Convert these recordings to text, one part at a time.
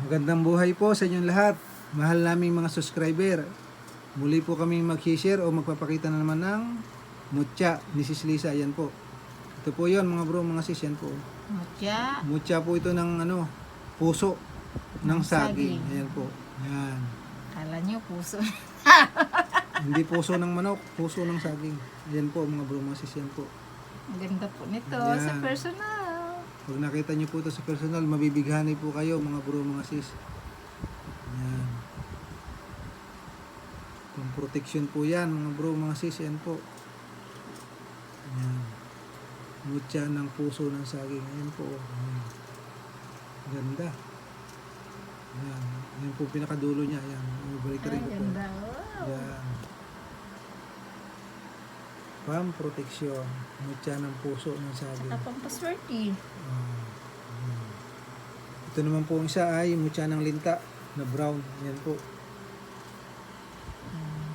Magandang buhay po sa inyong lahat. Mahal naming mga subscriber. Muli po kami mag-share o magpapakita na naman ng mutya ni Sis Lisa. Ayan po. Ito po yun mga bro, mga sis. Yan po. Mutya. Mutya po ito ng puso ng saging. Saging. Ayan po. Ayan. Kala nyo puso. Hindi puso ng manok, puso ng saging. Ayan po mga bro, mga sis. Yan po. Ang ganda po nito Ayan. sa personal. Pag nakita niyo po ito sa personal, mabibighani po kayo mga bro, mga sis. Ayan. Pang protection po yan mga bro, mga sis. Yan po. Ayan. Mutya ng puso ng saging. Ayan po. Ayan. Ganda. Ayan. Ayan po pinakadulo niya. Ayan. Balik Ay, rin ko po. ganda. Wow. Ayan. Pang protection. Mutya ng puso ng saging. Saka pampaswerte. Ayan. Ito naman po ang isa ay mutya ng linta na brown. Ayan po.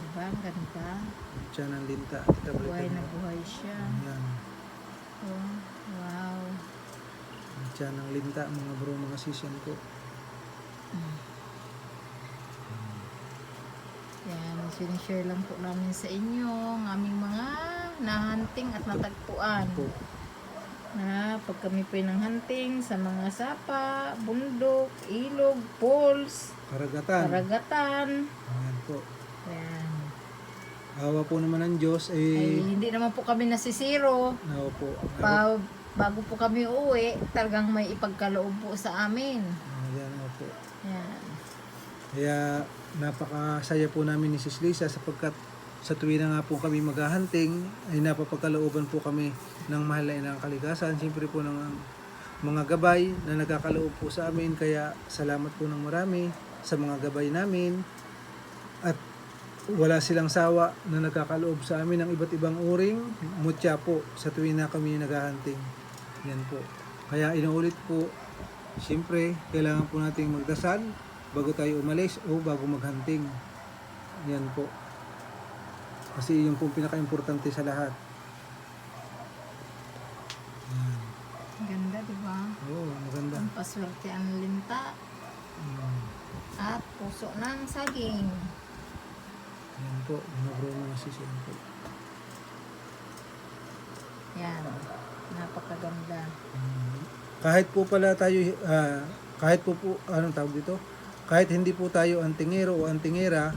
Diba? Ang ganda. Mutya ng linta. Tita, Buhay balikan na mo. buhay siya. Ayan. Oh, wow. Mutya ng linta mga bro, mga sis. Yan po. Yan, sinishare lang po namin sa inyo ang aming mga nahunting at natagpuan. Po. Na pag kami po ng hunting sa mga sapa, bundok, ilog, falls, Karagatan. karagatan. Ayan po. Yan. Awa po naman ng Diyos Ay, hindi naman po kami nasisiro. po. Bago po kami uuwi, talagang may ipagkaloob po sa amin. Ayan po. Yan. Kaya napakasaya po namin ni Sis Lisa sapagkat sa tuwing na nga po kami maghahunting ay napapagkalooban po kami ng mahal na inang kalikasan. Siyempre po ng mga gabay na nagkakaloob po sa amin. Kaya salamat po ng marami sa mga gabay namin. At wala silang sawa na nagkakaloob sa amin ng iba't ibang uring mutya po sa tuwing na kami naghahunting. Yan po. Kaya inuulit po, siyempre kailangan po nating magdasal bago tayo umalis o bago maghunting. Yan po. Kasi yun po pinaka-importante sa lahat. Yan. Ganda, di ba? Oo, maganda. Ang paswerte ang linta Mm. at puso ng saging. Yan po, mga bro, mga sis, yan po. Yan. Napakaganda. Kahit po pala tayo, kahit po anong tawag dito? Kahit hindi po tayo antingero o antingera,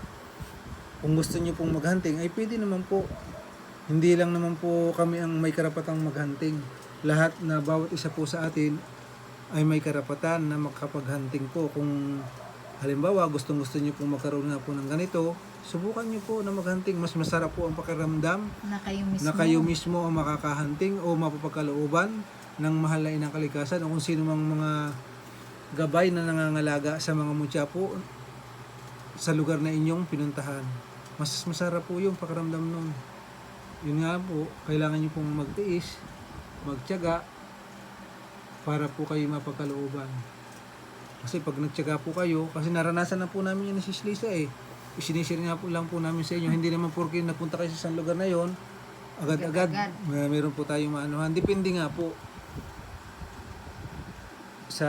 kung gusto niyo pong maghunting, ay pwede naman po. Hindi lang naman po kami ang may karapatang maghunting. Lahat na bawat isa po sa atin ay may karapatan na makapaghunting po. Kung halimbawa gustong-gusto niyo pong magkaroon na po ng ganito, subukan niyo po na maghunting. Mas masarap po ang pakiramdam Na kayo mismo. na kayo mismo ang makakahunting o mapapagkalooban ng mahal na inang kalikasan o kung sino mang mga gabay na nangangalaga sa mga mutya po sa lugar na inyong pinuntahan. Mas masarap po yung pakiramdam nun. Yun nga po, kailangan nyo pong magtiis, magtiyaga, para po kayo mapagkalooban. Kasi pag nagtiyaga po kayo, kasi naranasan na po namin yung Sis Lisa eh. Isinisir nga po lang po namin sa inyo. Hindi naman porke napunta kayo sa isang lugar na yon, agad-agad meron po tayong maanuhan. Depende nga po sa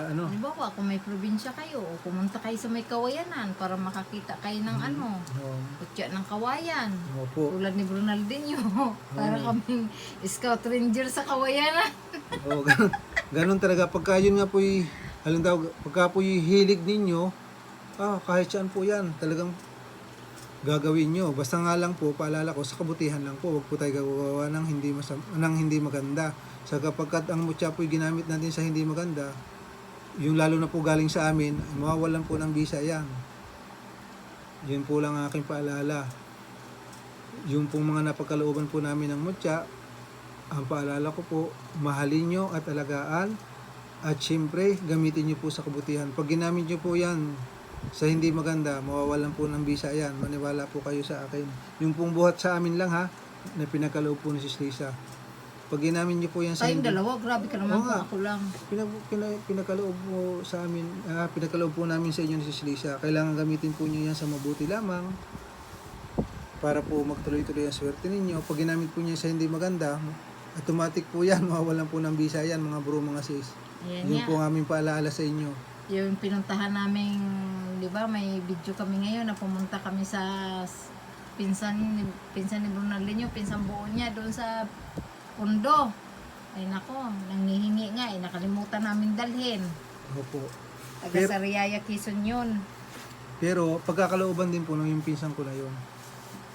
Halimbawa, kung may probinsya kayo o pumunta kayo sa may kawayanan para makakita kayo ng kutya ng kawayan. Opo. Tulad ni Bronaldinho. Para kaming scout ranger sa kawayanan. Oo, ganun talaga. Pagka yun nga po halimbawa, pagka po hilig ninyo, kahit saan po yan, talagang gagawin nyo. Basta nga lang po, paalala ko, sa kabutihan lang po. Huwag po tayo gagawa ng hindi maganda. Sa kapagkat ang mutya po ginamit natin sa hindi maganda, yung lalo na po galing sa amin, mawawalan po ng bisa yan. Yun po lang ang aking paalala. Yung pong mga napagkalooban po namin ng mutya, ang paalala ko po, mahalin nyo at alagaan at syempre gamitin nyo po sa kabutihan. Pag ginamit nyo po yan sa hindi maganda, mawawalan po ng bisa yan. Maniwala po kayo sa akin. Yung pong buhat sa amin lang ha, na pinagkaloob po ni Sis Lisa. Pag ginamit nyo po yan sa Tayong hindi... dalawa, grabe ka naman Oo po, nga. ako lang. Pinagkaloob po sa amin, pinagkaloob po namin sa inyo ni Sis Lisa. Kailangan gamitin po nyo yan sa mabuti lamang para po magtuloy-tuloy ang swerte ninyo. Pag ginamit po nyo sa hindi maganda, automatic po yan, mawawalan po ng bisa yan mga bro, mga sis. Ayan Yun nga. po ang aming paalaala sa inyo. yung pinuntahan namin, di ba, may video kami ngayon na pumunta kami sa pinsan ni Brunaldinho, pinsan buo niya doon sa Pundo. Ay nako, nangihingi nga nakalimutan namin dalhin. Opo. Taga Pero- Sariaya, Quezon yun. Pero pagkakalooban din po ng yung pinsan ko na yun.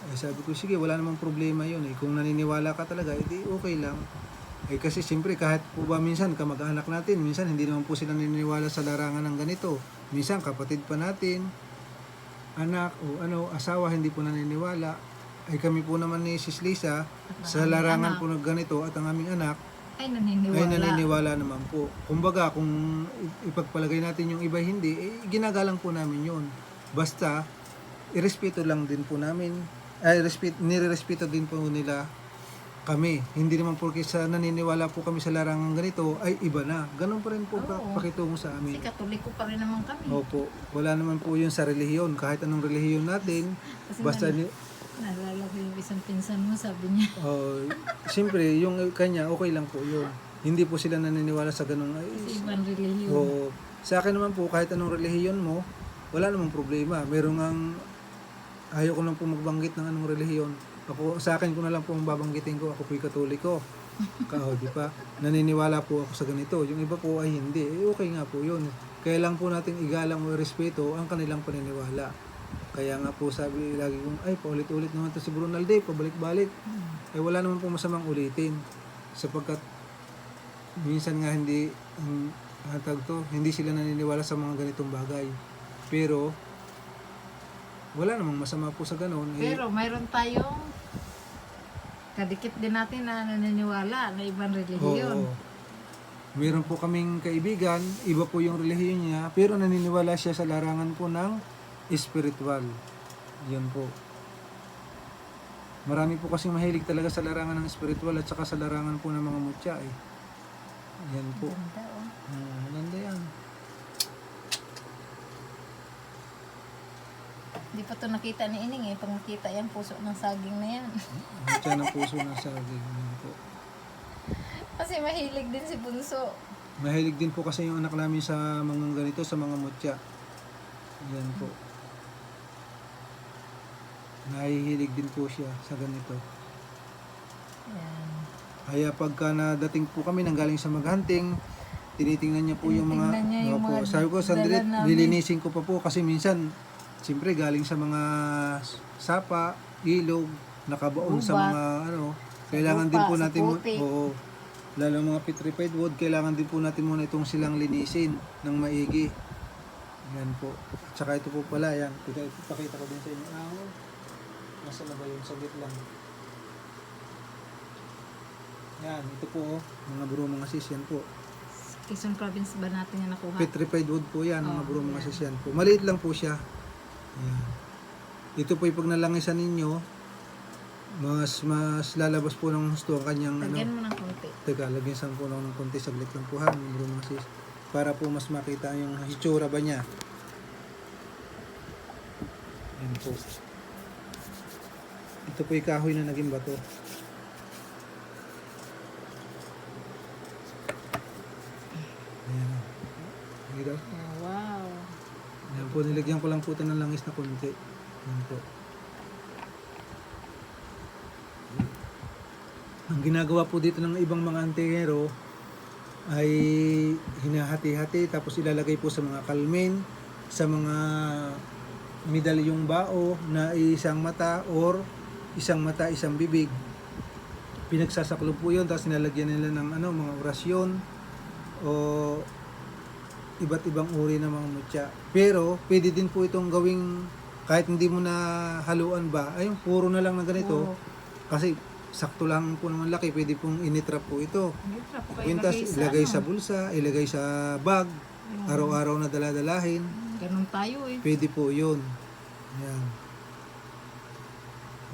Ay sabi ko, sige, wala namang problema yun eh. Kung naniniwala ka talaga, edi okay lang. Eh kasi siyempre kahit po ba minsan kamag-anak natin, minsan hindi naman po sila naniniwala sa larangan ng ganito. Minsan kapatid pa natin, anak o ano, asawa hindi po naniniwala. Ay kami po naman ni Sis Lisa, sa aming larangan anak. po ng ganito at ang aming anak, Ay naniniwala. ay naniniwala naman po. Kumbaga, kung ipagpalagay natin yung iba hindi, eh, ginagalang po namin yun. Basta, irespeto lang din po namin, nirerespeto din po nila kami. Hindi naman porque sa naniniwala po kami sa larangan ganito, ay iba na. Ganun pa rin po Oo. pakitungo sa amin. Kasi Katoliko pa rin naman kami. Opo, wala naman po yun sa relihiyon. Kahit anong relihiyon natin, Kasi basta naalala ko yung isang pinsan mo, sabi niya. siyempre, yung kanya, okay lang po yun. Hindi po sila naniniwala sa ganung, Kasi ibang relihiyon. oo. Sa akin naman po, kahit anong relihiyon mo, wala namang problema. Merong ang, ayaw ko lang po magbanggit ng anong relihiyon. Ako, sa akin ko na lang po ang babanggitin ko, ako po'y Katoliko. Di pa? Naniniwala po ako sa ganito. Yung iba po ay hindi. Eh, okay nga po yun. Kaya lang po natin igalang o respeto ang kanilang paniniwala. Kaya nga po sabi lagi kong, ay paulit-ulit naman to si Brunalde, pabalik-balik. Eh wala naman po masamang ulitin. Sapagkat minsan nga hindi, hindi sila naniniwala sa mga ganitong bagay. Pero, wala namang masama po sa ganun. Pero mayroon tayong kadikit din natin na naniniwala na ibang relihiyon. Oo. Meron po kaming kaibigan, iba po yung relihiyon niya, pero naniniwala siya sa larangan po ng spiritual. Yan po. Marami po kasing mahilig talaga sa larangan ng spiritual at saka sa larangan po ng mga mutya eh. Yan po. Ganda, oh. Maganda yan. Hindi pa to nakita ni Ining eh. Pag nakita yung puso ng saging na yan. Mutya ng puso na saging. Yan po. Kasi mahilig din si Bunso. Mahilig din po kasi yung anak namin sa mga ganito, sa mga mutya. Yan po. Nahihilig din po siya sa ganito. Yan. Kaya pagka nadating po kami nang galing sa maghunting, tinitingnan niya po yung mga, Tinitingnan niya yung Opo. mga Sabi ko, sandali, dala namin." lilinisin ko pa po kasi minsan, siyempre galing sa mga sapa, ilog, nakabaon sa Gubat. mga ano, kailangan Lupa, din po sa natin, putik. oo, lalo mga petrified wood, kailangan din po natin muna itong silang linisin ng maigi. Yan po. Tsaka ito po pala, yan. Pakita ko din sa inyo. Nasa na ba yun? Saglit lang. Yan, ito po, mga bro, mga sis, yan po. Quezon Province ba natin yung nakuha? Petrified wood po yan, mga Oh, bro, mga yan. sis, yan po. Maliit lang po siya. Yan. Ito po yung pag nalangisan ninyo, mas lalabas po ng gusto ang kanyang Lagyan ano. mo ng konti. Teka, lagyan sa po ng konti, saglit lang po ha, mga bro, mga sis. Para po mas makita yung hitsura ba niya. Yan po. Ito po yung kahoy na naging bato. Ayan. Ayan. Oh, wow. Ayan po, nilagyan ko lang po ito ng langis na konti. Ayan po. Ang ginagawa po dito ng ibang mga antingero ay hinahati-hati tapos ilalagay po sa mga kalmin, sa mga medalyong bao na isang mata or isang mata, isang bibig. Pinagsasaklo po yun tapos nilalagyan nila ng ano, mga orasyon o iba't ibang uri ng mga mutya. Pero pwede din po itong gawing kahit hindi mo na haluan ba, ay puro na lang na ganito. Oo. Kasi sakto lang po naman laki, pwede pong initrap po ito. Ito po kayo Quintas, ilagay sa bulsa, ilagay sa bag, Yung- araw-araw na daladalahin. Ganun tayo eh. Pwede po yun. Yan.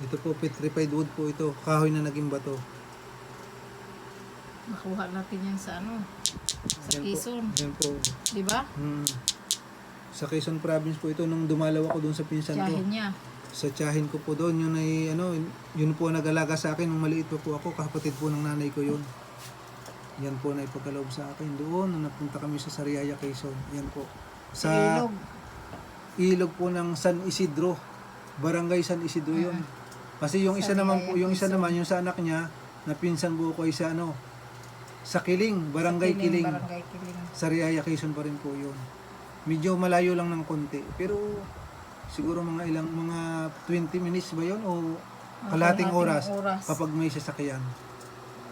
Ito po, petrified wood po ito. Kahoy na naging bato. Makuha natin yan sa ano, sa Yan po. Quezon. Yan po. Di ba? Sa Quezon Province po ito, nung dumalaw ako doon sa pinsan ko. Tiyahin niya. Sa tiyahin ko po doon, yun ay, ano, yun po ang nag-alaga sa akin nung maliit pa po ako, kapatid po ng nanay ko yun. Yan po na ipagkaloob sa akin doon, nung napunta kami sa Sariaya, Quezon. Yan po. Sa sa ilog. ilog po ng San Isidro. Barangay San Isidro yun. Kasi yung isa Sa naman po, yung isa Quezon. naman, yung sa anak niya, na pinsan buo ko ay sa ano, sa Kiling, Barangay Kiling. Barangay Kiling. Sa Riaya, Quezon pa rin po yun. Medyo malayo lang ng konti. Pero siguro mga 20 minutes ba yun o kalating oras kapag may sasakyan.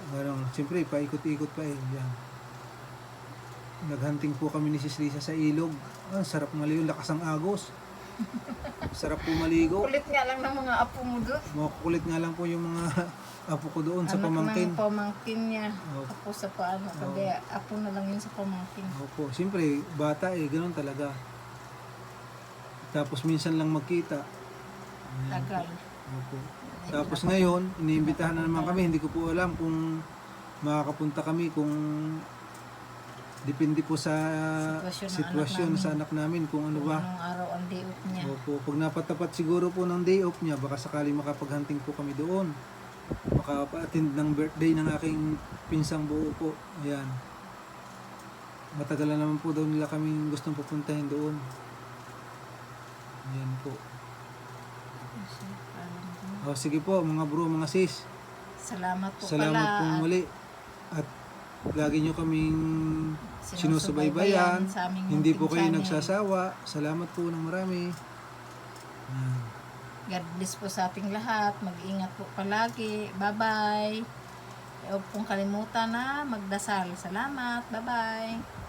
Ganun. Siyempre, paikot-ikot pa eh. Yan. Naghunting po kami ni Sis Lisa sa ilog. Ah, sarap maligo, lakas ang agos. Sarap po maligo. Kulit nga lang ng mga apo mo doon. Makukulit nga lang po yung mga apo ko doon sa Anak pamangkin. ng pamangkin niya. Opo. Apo sa paano. Kaya apo na lang yun sa pamangkin. Opo, siyempre, bata eh, ganun talaga. Tapos minsan lang magkita. Ayan. Tagal. Opo. Tapos ngayon, iniimbitahan na naman kami. Hindi ko po alam kung makakapunta kami, kung depende po sa Sitwasyon ng anak sitwasyon sa anak namin, kung ano ba. Anong araw ang day off niya. Opo, pag napatapat siguro po ng day off niya, baka sakali makapag-hunting po kami doon. Makapa-attend ng birthday ng aking pinsang buo po. Ayan. Matagal na naman po daw nila kami gustong pupuntahin doon. Ayan po. O sige po mga bro, mga sis. Salamat po Salamat pala. po muli. At lagi nyo kaming sinusubaybayan. sa aming Hindi po kayo channel. nagsasawa. Salamat po ng marami. Ayan. God bless po sa ating lahat. Mag-ingat po palagi. Bye-bye. Huwag pong kalimutan na magdasal. Salamat. Bye-bye.